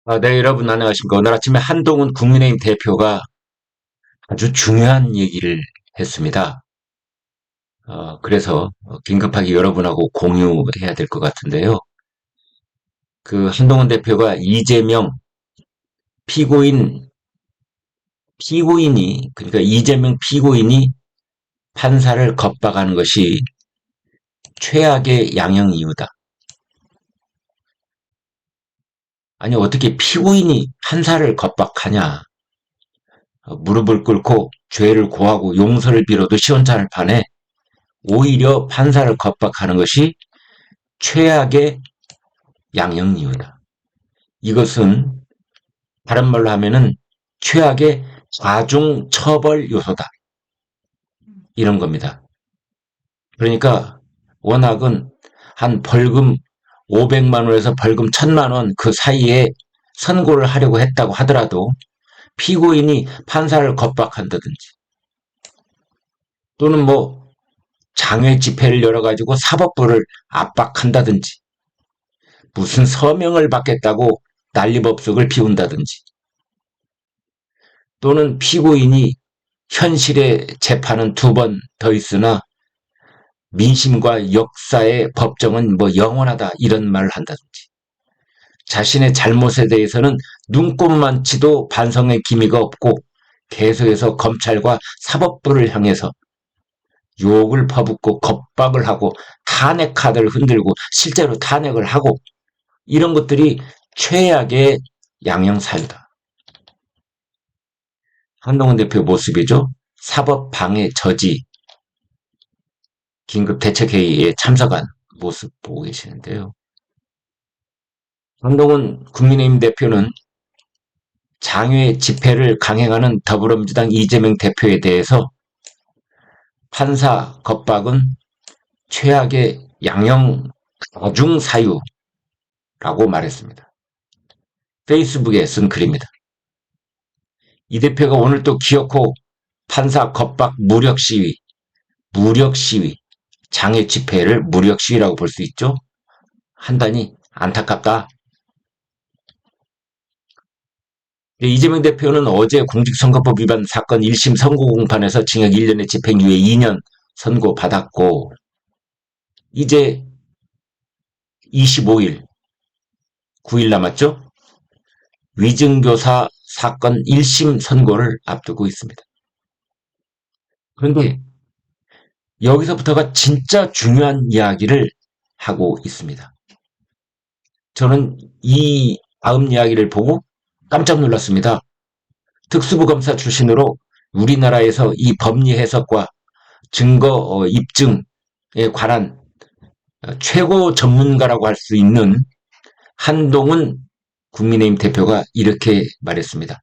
네, 여러분 안녕하십니까. 오늘 아침에 한동훈 국민의힘 대표가 아주 중요한 얘기를 했습니다. 그래서 긴급하게 여러분하고 공유해야 될 것 같은데요. 그 한동훈 대표가 이재명 피고인, 그러니까 이재명 피고인이 판사를 겁박하는 것이 최악의 양형 이유다. 아니, 어떻게 피고인이 판사를 겁박하냐. 무릎을 꿇고 죄를 고하고 용서를 빌어도 시원찮을 판에 오히려 판사를 겁박하는 것이 최악의 양형 이유다. 이것은 다른 말로 하면은 최악의 자중 처벌 요소다. 이런 겁니다. 그러니까 워낙은 한 벌금 500만 원에서 벌금 1000만 원 그 사이에 선고를 하려고 했다고 하더라도 피고인이 판사를 겁박한다든지 또는 뭐 장외 집회를 열어가지고 사법부를 압박한다든지 무슨 서명을 받겠다고 난리법석을 피운다든지 또는 피고인이 현실의 재판은 2번 더 있으나 민심과 역사의 법정은 뭐 영원하다 이런 말을 한다든지 자신의 잘못에 대해서는 눈꼽만치도 반성의 기미가 없고 계속해서 검찰과 사법부를 향해서 욕을 퍼붓고 겁박을 하고 탄핵 카드를 흔들고 실제로 탄핵을 하고 이런 것들이 최악의 양형사유다. 한동훈 대표 모습이죠. 사법방해 저지 긴급대책회의에 참석한 모습 보고 계시는데요. 한동훈 국민의힘 대표는 장외 집회를 강행하는 더불어민주당 이재명 대표에 대해서 판사 겁박은 최악의 양형 가중 사유라고 말했습니다. 페이스북에 쓴 글입니다. 이 대표가 오늘 또 기어코 판사 겁박 무력 시위, 장애 집회를 무력 시위라고 볼 수 있죠. 한다니 안타깝다. 이재명 대표는 어제 공직선거법 위반 사건 1심 선고 공판에서 징역 1년에 집행유예 2년 선고받았고 이제 25일, 9일 남았죠? 위증교사 사건 1심 선고를 앞두고 있습니다. 그런데 여기서부터가 진짜 중요한 이야기를 하고 있습니다. 저는 이 다음 이야기를 보고 깜짝 놀랐습니다. 특수부 검사 출신으로 우리나라에서 이 법리 해석과 증거 입증에 관한 최고 전문가라고 할 수 있는 한동훈 국민의힘 대표가 이렇게 말했습니다.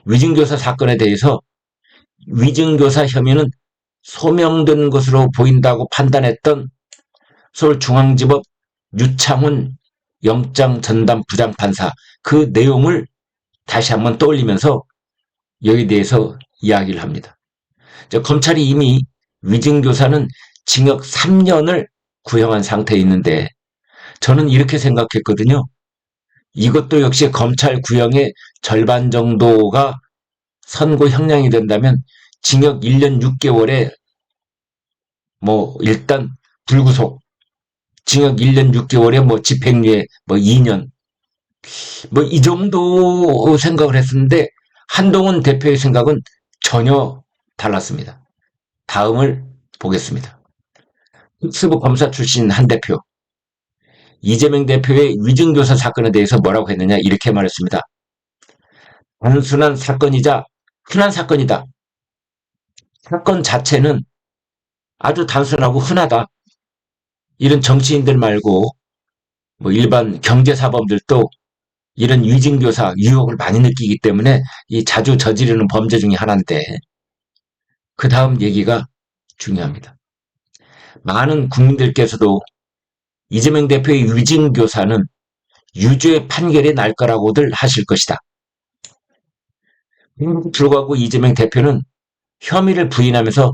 위증교사 사건에 대해서 위증교사 혐의는 소명된 것으로 보인다고 판단했던 서울중앙지법 유창훈 영장전담 부장판사 그 내용을 다시 한번 떠올리면서 여기에 대해서 이야기를 합니다. 검찰이 이미 위증교사는 징역 3년을 구형한 상태에 있는데 저는 이렇게 생각했거든요. 이것도 역시 검찰 구형의 절반 정도가 선고 형량이 된다면 징역 1년 6개월에 뭐 일단 불구속, 징역 1년 6개월에 뭐 집행유예 뭐 2년 뭐 이 정도 생각을 했었는데 한동훈 대표의 생각은 전혀 달랐습니다. 다음을 보겠습니다. 특수부 검사 출신 한 대표, 이재명 대표의 위증교사 사건에 대해서 뭐라고 했느냐 이렇게 말했습니다. 단순한 사건이자 흔한 사건이다. 사건 자체는 아주 단순하고 흔하다. 이런 정치인들 말고 뭐 일반 경제사범들도 이런 위증교사 유혹을 많이 느끼기 때문에 이 자주 저지르는 범죄 중에 하나인데 그 다음 얘기가 중요합니다. 많은 국민들께서도 이재명 대표의 위증교사는 유죄 판결이 날 거라고들 하실 것이다. 불구하고 이재명 대표는 혐의를 부인하면서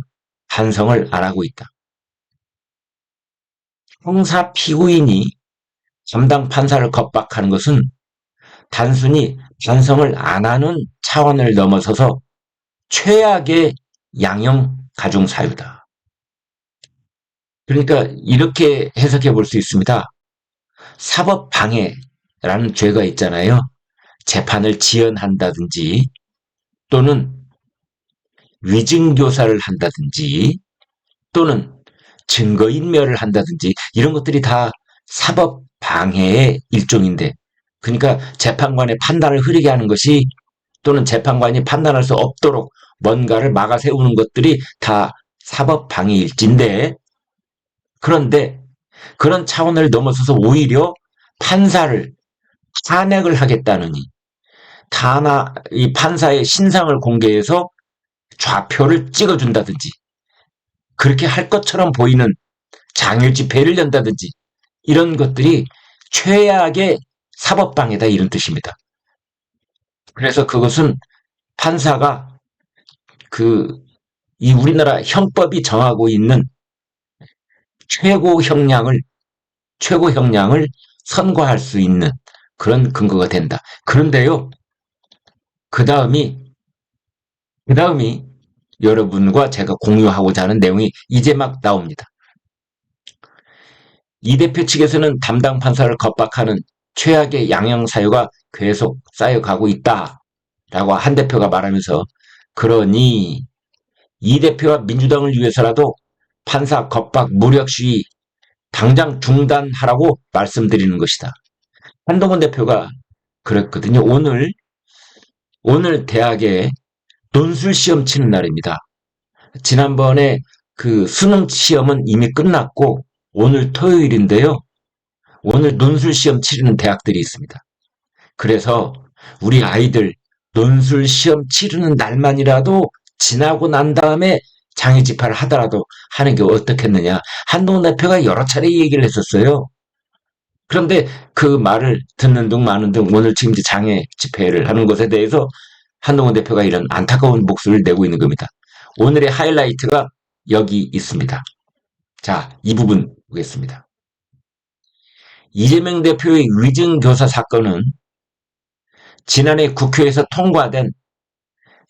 반성을 안 하고 있다. 형사 피고인이 담당 판사를 겁박하는 것은 단순히 반성을 안 하는 차원을 넘어서서 최악의 양형 가중 사유다. 그러니까 이렇게 해석해 볼 수 있습니다. 사법 방해라는 죄가 있잖아요. 재판을 지연한다든지 또는 위증교사를 한다든지 또는 증거인멸을 한다든지 이런 것들이 다 사법 방해의 일종인데, 그러니까 재판관의 판단을 흐리게 하는 것이 또는 재판관이 판단할 수 없도록 뭔가를 막아 세우는 것들이 다 사법 방해일진데, 그런데 그런 차원을 넘어서서 오히려 판사를 탄핵을 하겠다느니 이 판사의 신상을 공개해서 좌표를 찍어준다든지 그렇게 할 것처럼 보이는 장외 집회를 연다든지 이런 것들이 최악의 사법방해다 이런 뜻입니다. 그래서 그것은 판사가 이 우리나라 형법이 정하고 있는 최고 형량을 선고할 수 있는 그런 근거가 된다. 그런데요, 그 다음이 여러분과 제가 공유하고자 하는 내용이 이제 막 나옵니다. 이 대표 측에서는 담당 판사를 겁박하는 최악의 양형 사유가 계속 쌓여가고 있다라고 한 대표가 말하면서, 그러니 이 대표와 민주당을 위해서라도 판사 겁박 무력 시위 당장 중단하라고 말씀드리는 것이다. 한동훈 대표가 그랬거든요. 오늘 대학에 논술 시험 치는 날입니다. 지난번에 그 수능 시험은 이미 끝났고 오늘 토요일인데요. 오늘 논술 시험 치르는 대학들이 있습니다. 그래서 우리 아이들 논술 시험 치르는 날만이라도 지나고 난 다음에 장애 집회를 하더라도 하는 게 어떻겠느냐. 한동훈 대표가 여러 차례 얘기를 했었어요. 그런데 그 말을 듣는 둥 마는 둥 오늘 지금 장애 집회를 하는 것에 대해서 한동훈 대표가 이런 안타까운 목소리를 내고 있는 겁니다. 오늘의 하이라이트가 여기 있습니다. 자, 이 부분 보겠습니다. 이재명 대표의 위증교사 사건은 지난해 국회에서 통과된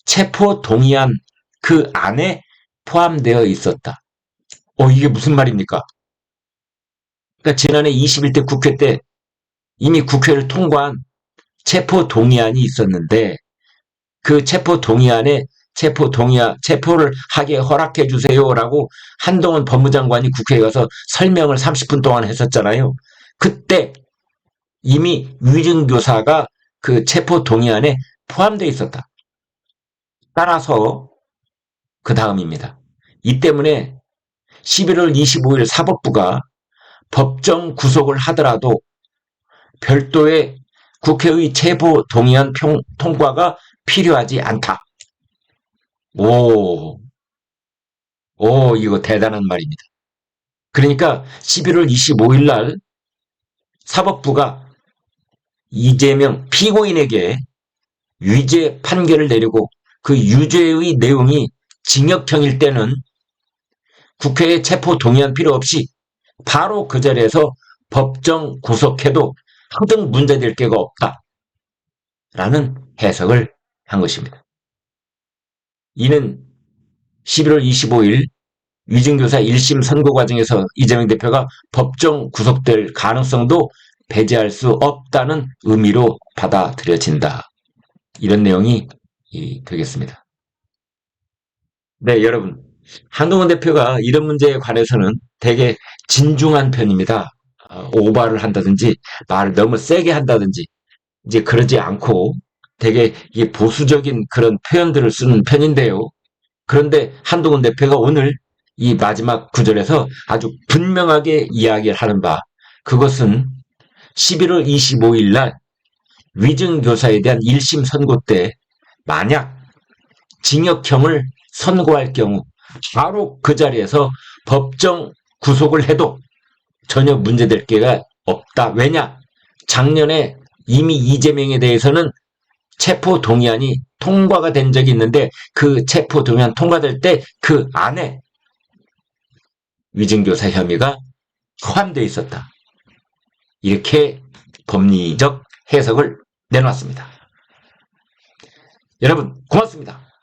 체포동의안 그 안에 포함되어 있었다. 이게 무슨 말입니까? 그러니까 지난해 21대 국회 때 이미 국회를 통과한 체포동의안이 있었는데 그 체포동의안에 체포를 하게 허락해 주세요라고 한동훈 법무장관이 국회에 가서 설명을 30분 동안 했었잖아요. 그때 이미 위증교사가 그 체포동의안에 포함되어 있었다. 따라서 그 다음입니다. 이 때문에 11월 25일 사법부가 법정 구속을 하더라도 별도의 국회의 체포동의안 통과가 필요하지 않다. 이거 대단한 말입니다. 그러니까 11월 25일 날 사법부가 이재명 피고인에게 유죄 판결을 내리고 그 유죄의 내용이 징역형일 때는 국회에 체포동의안 필요 없이 바로 그 자리에서 법정 구속해도 한등 문제될 게가 없다라는 해석을 한 것입니다. 이는 11월 25일 위증교사 1심 선고 과정에서 이재명 대표가 법정 구속될 가능성도 배제할 수 없다는 의미로 받아들여진다. 이런 내용이 되겠습니다. 네, 여러분. 한동훈 대표가 이런 문제에 관해서는 되게 진중한 편입니다. 오바를 한다든지 말을 너무 세게 한다든지 이제 그러지 않고 되게 보수적인 그런 표현들을 쓰는 편인데요. 그런데 한동훈 대표가 오늘 이 마지막 구절에서 아주 분명하게 이야기를 하는 바, 그것은 11월 25일 날 위증교사에 대한 1심 선고 때 만약 징역형을 선고할 경우 바로 그 자리에서 법정 구속을 해도 전혀 문제될 게가 없다. 왜냐? 작년에 이미 이재명에 대해서는 체포동의안이 통과가 된 적이 있는데 그 체포동의안 통과될 때 그 안에 위증교사 혐의가 포함되어 있었다. 이렇게 법리적 해석을 내놓았습니다. 여러분 고맙습니다.